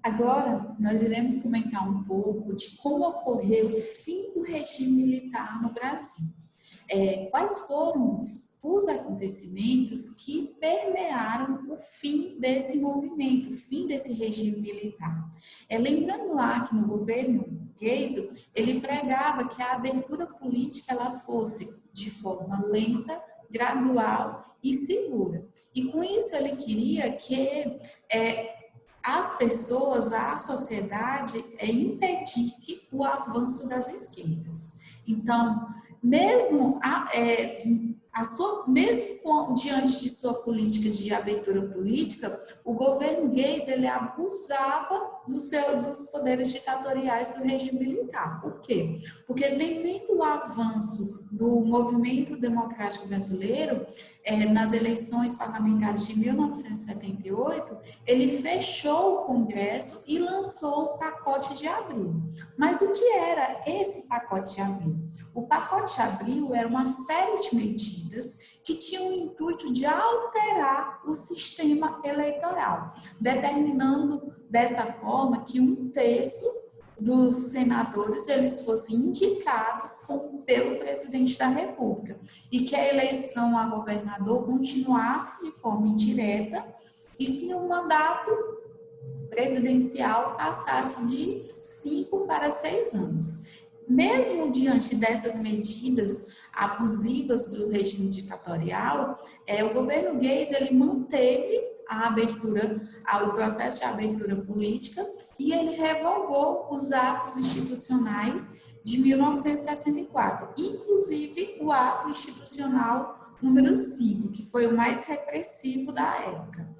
Agora, nós iremos comentar um pouco de como ocorreu o fim do regime militar no Brasil. Quais foram os acontecimentos que permearam o fim desse movimento, o fim desse regime militar. Lembrando lá que no governo Geisel, ele pregava que a abertura política ela fosse de forma lenta, gradual e segura. E com isso ele queria que as pessoas, a sociedade impedisse o avanço das esquerdas. Então, mesmo diante de sua política de abertura política, o governo Geisel ele abusava dos poderes ditatoriais do regime militar. Por quê? Porque nem o avanço do movimento democrático brasileiro nas eleições parlamentares de 1978, ele fechou o Congresso e lançou o Pacote de Abril. Mas o que era esse Pacote de Abril? O Pacote de Abril era uma série de medidas que tinham o intuito de alterar o sistema eleitoral, determinando dessa forma que um terço dos senadores eles fossem indicados pelo presidente da República e que a eleição a governador continuasse de forma indireta e que o mandato presidencial passasse de 5 para 6 anos. Mesmo diante dessas medidas abusivas do regime ditatorial, o governo Geisel ele manteve a abertura, o processo de abertura política e ele revogou os atos institucionais de 1964, inclusive o ato institucional número 5, que foi o mais repressivo da época.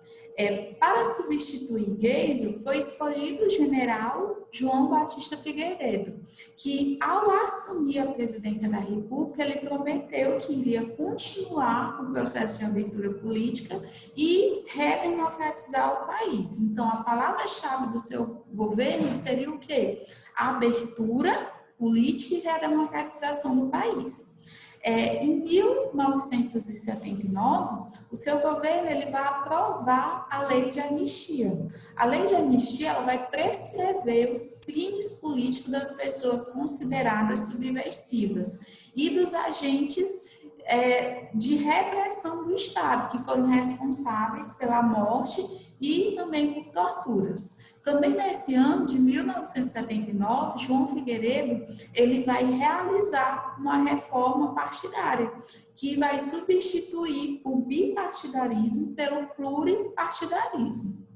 Para substituir Geisel, foi escolhido o general João Batista Figueiredo, que ao assumir a presidência da República, ele prometeu que iria continuar o processo de abertura política e redemocratizar o país. Então, a palavra-chave do seu governo seria o quê? A abertura política e redemocratização do país. Em 1979, o seu governo ele vai aprovar a lei de anistia. A lei de anistia ela vai prescrever os crimes políticos das pessoas consideradas subversivas e dos agentes de repressão do Estado, que foram responsáveis pela morte e também por torturas. Também nesse ano de 1979, João Figueiredo ele vai realizar uma reforma partidária que vai substituir o bipartidarismo pelo pluripartidarismo.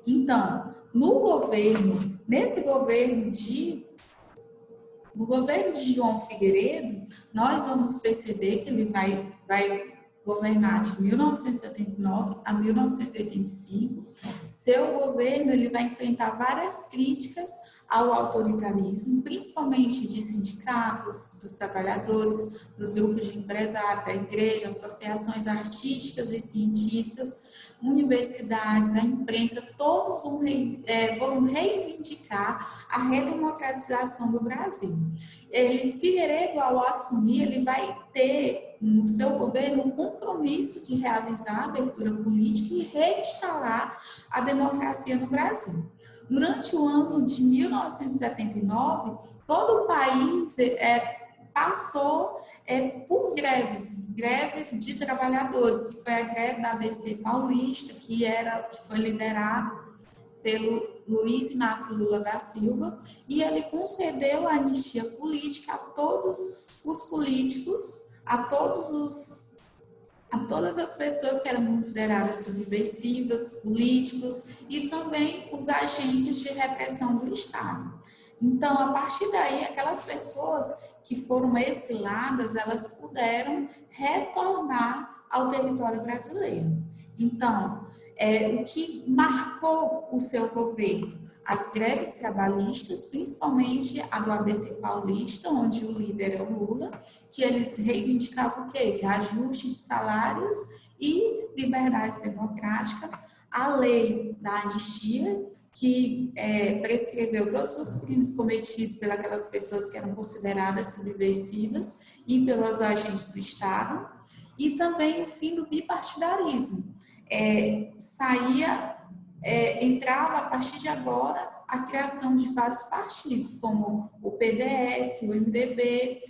Então, no governo de João Figueiredo, nós vamos perceber que ele vai governar de 1979 a 1985. Seu governo ele vai enfrentar várias críticas ao autoritarismo, principalmente de sindicatos, dos trabalhadores, dos grupos de empresários, da igreja, associações artísticas e científicas, universidades, a imprensa, todos vão reivindicar a redemocratização do Brasil. Figueiredo, ao assumir, ele vai ter no seu governo um compromisso de realizar a abertura política e reinstalar a democracia no Brasil. Durante o ano de 1979, todo o país passou por greves de trabalhadores, que foi a greve da ABC Paulista, que foi liderado pelo Luiz Inácio Lula da Silva, e ele concedeu a anistia política a todos os políticos, a todas as pessoas que eram consideradas subversivas, políticos e também os agentes de repressão do Estado. Então, a partir daí, aquelas pessoas que foram exiladas, elas puderam retornar ao território brasileiro. Então, o que marcou o seu governo? As greves trabalhistas, principalmente a do ABC Paulista, onde o líder é o Lula, que eles reivindicavam o quê? Que ajuste de salários e liberdade democrática, a lei da anistia, que prescreveu todos os crimes cometidos pelas pessoas que eram consideradas subversivas e pelos agentes do Estado, e também o fim do bipartidarismo. Saía entrava a partir de agora a criação de vários partidos, como o PDS, o MDB,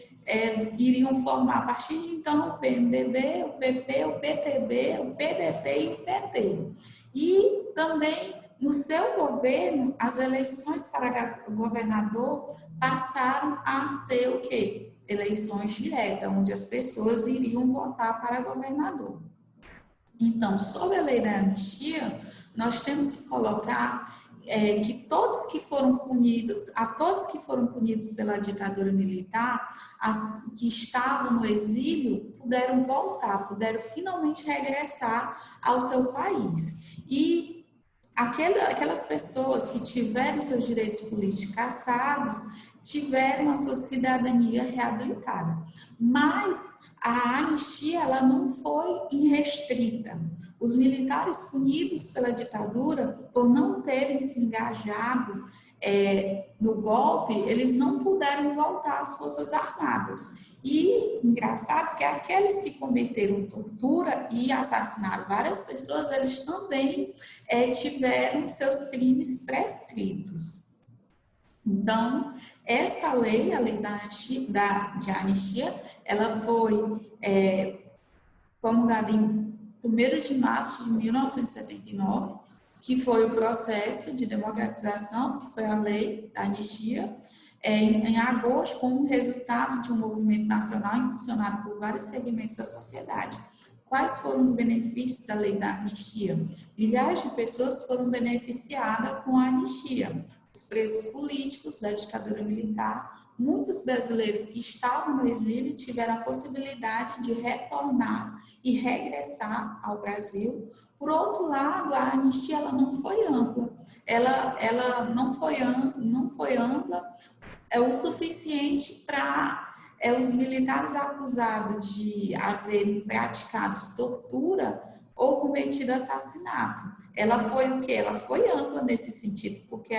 iriam formar a partir de então o PMDB, o PP, o PTB, o PDT e o PT. E também no seu governo, as eleições para governador passaram a ser o quê? Eleições diretas, onde as pessoas iriam votar para governador. Então, sobre a lei da anistia, nós temos que colocar que todos que foram punidos pela ditadura militar, que estavam no exílio, puderam voltar, puderam finalmente regressar ao seu país. E aquelas pessoas que tiveram seus direitos políticos cassados, tiveram a sua cidadania reabilitada. Mas a anistia, ela não foi irrestrita. Os militares punidos pela ditadura, por não terem se engajado no golpe, eles não puderam voltar às Forças Armadas. E engraçado que aqueles que cometeram tortura e assassinaram várias pessoas, eles também tiveram seus crimes prescritos. Então, essa lei, a lei de anistia, ela foi promulgada em 1º de março de 1979, que foi o processo de democratização, que foi a lei da anistia, em agosto, como resultado de um movimento nacional impulsionado por vários segmentos da sociedade. Quais foram os benefícios da lei da anistia? Milhares de pessoas foram beneficiadas com a anistia. Os presos políticos da ditadura militar, muitos brasileiros que estavam no exílio tiveram a possibilidade de retornar e regressar ao Brasil. Por outro lado, a anistia ela não foi ampla. Ela não foi ampla o suficiente para os militares acusados de haverem praticado tortura ou cometido assassinato. Ela foi o quê? Ela foi ampla nesse sentido, porque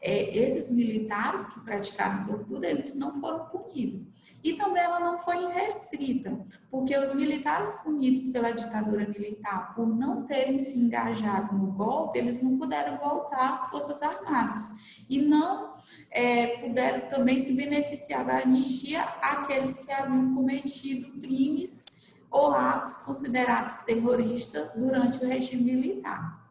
esses militares que praticaram tortura, eles não foram punidos. E também ela não foi irrestrita, porque os militares punidos pela ditadura militar, por não terem se engajado no golpe, eles não puderam voltar às Forças Armadas. E não puderam também se beneficiar da anistia aqueles que haviam cometido crimes ou atos considerados terroristas durante o regime militar.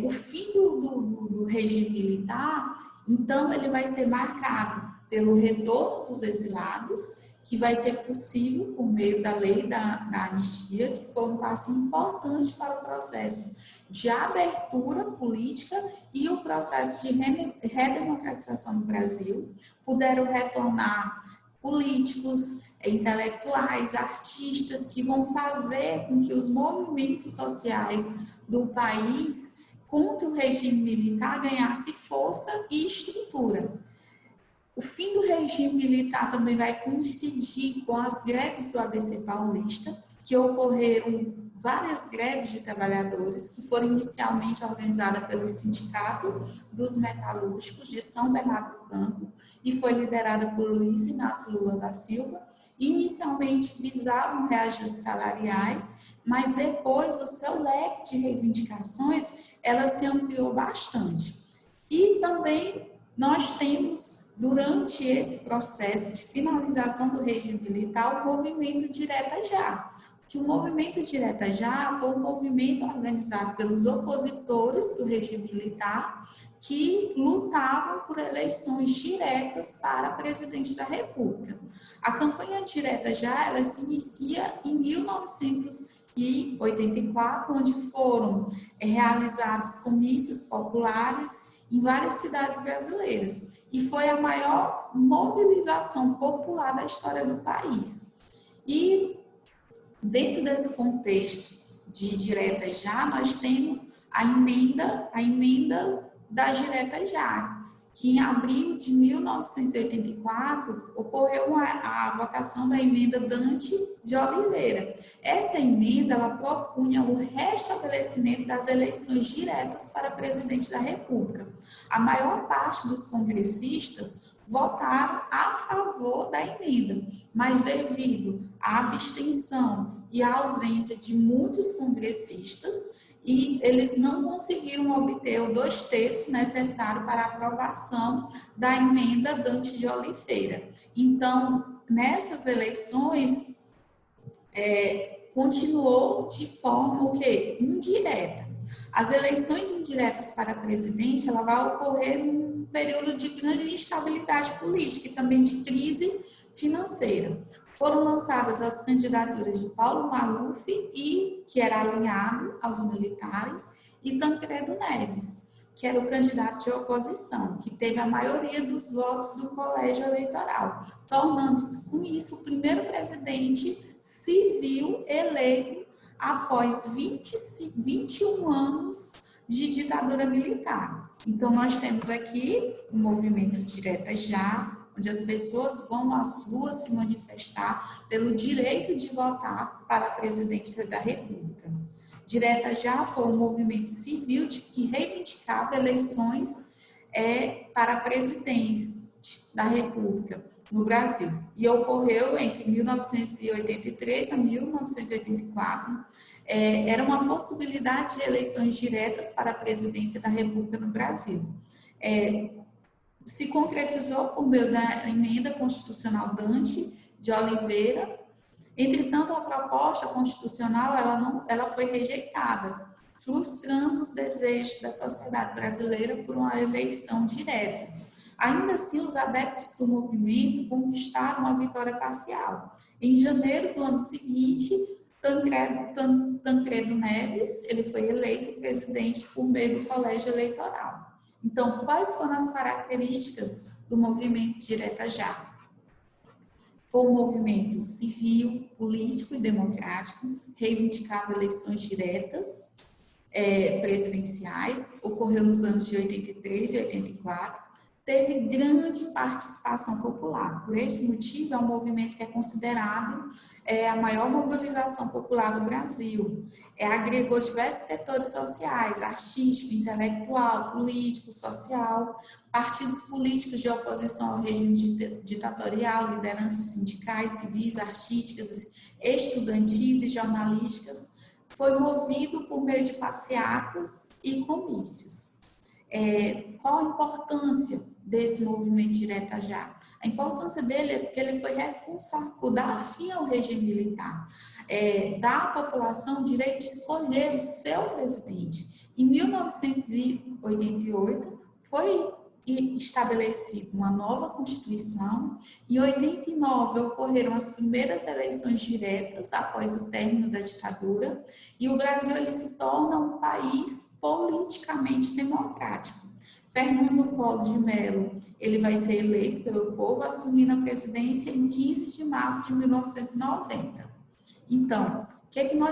O fim do regime militar, então, ele vai ser marcado pelo retorno dos exilados, que vai ser possível por meio da lei da anistia, que foi um passo importante para o processo de abertura política e o processo de redemocratização do Brasil. Puderam retornar políticos, intelectuais, artistas que vão fazer com que os movimentos sociais do país contra o regime militar ganhasse força e estrutura. O fim do regime militar também vai coincidir com as greves do ABC Paulista, que ocorreram várias greves de trabalhadores, que foram inicialmente organizadas pelo Sindicato dos Metalúrgicos de São Bernardo do Campo e foi liderada por Luiz Inácio Lula da Silva. Inicialmente visavam reajustes salariais, mas depois o seu leque de reivindicações ela se ampliou bastante. E também nós temos, durante esse processo de finalização do regime militar, o movimento Direta Já, que o movimento Direta Já foi um movimento organizado pelos opositores do regime militar que lutavam por eleições diretas para presidente da República. A campanha Direta Já, ela se inicia em 1984, onde foram realizados comícios populares em várias cidades brasileiras e foi a maior mobilização popular da história do país. E dentro desse contexto de Direta Já, nós temos a emenda da Direta Já, que em abril de 1984 ocorreu a votação da emenda Dante de Oliveira. Essa emenda ela propunha o restabelecimento das eleições diretas para presidente da República. A maior parte dos congressistas votaram a favor da emenda, mas devido à abstenção e à ausência de muitos congressistas, e eles não conseguiram obter os 2/3 necessário para a aprovação da emenda Dante de Oliveira. Então, nessas eleições, continuou de forma o quê? Indireta. As eleições indiretas para presidente, ela vai ocorrer num período de grande instabilidade política e também de crise financeira. Foram lançadas as candidaturas de Paulo Maluf, que era alinhado aos militares, e Tancredo Neves, que era o candidato de oposição, que teve a maioria dos votos do colégio eleitoral, tornando-se, com isso, o primeiro presidente civil eleito após 21 anos de ditadura militar. Então, nós temos aqui o movimento Direta Já, onde as pessoas vão às ruas se manifestar pelo direito de votar para a presidência da República. Direta Já foi um movimento civil que reivindicava eleições para presidentes da República no Brasil. E ocorreu entre 1983 a 1984. Era uma possibilidade de eleições diretas para a presidência da República no Brasil. Se concretizou por meio da emenda constitucional Dante de Oliveira. Entretanto, a proposta constitucional ela foi rejeitada, frustrando os desejos da sociedade brasileira por uma eleição direta. Ainda assim, os adeptos do movimento conquistaram uma vitória parcial. Em janeiro do ano seguinte, Tancredo Neves ele foi eleito presidente por meio do colégio eleitoral. Então, quais foram as características do movimento Direta Já? Foi um movimento civil, político e democrático, reivindicava eleições diretas, presidenciais, ocorreu nos anos de 83 e 84, teve grande participação popular. Por esse motivo, é um movimento que é considerado a maior mobilização popular do Brasil. Agregou diversos setores sociais, artístico, intelectual, político, social, partidos políticos de oposição ao regime ditatorial, lideranças sindicais, civis, artísticas, estudantis e jornalísticas. Foi movido por meio de passeatas e comícios. Qual a importância desse movimento Direta Já? A importância dele é porque ele foi responsável por dar fim ao regime militar, dar à população o direito de escolher o seu presidente. Em 1988, foi estabelecida uma nova Constituição. Em 89, ocorreram as primeiras eleições diretas após o término da ditadura, e o Brasil ele se torna um país politicamente democrático. Fernando Collor de Mello, ele vai ser eleito pelo povo, assumindo a presidência em 15 de março de 1990. Então, o que nós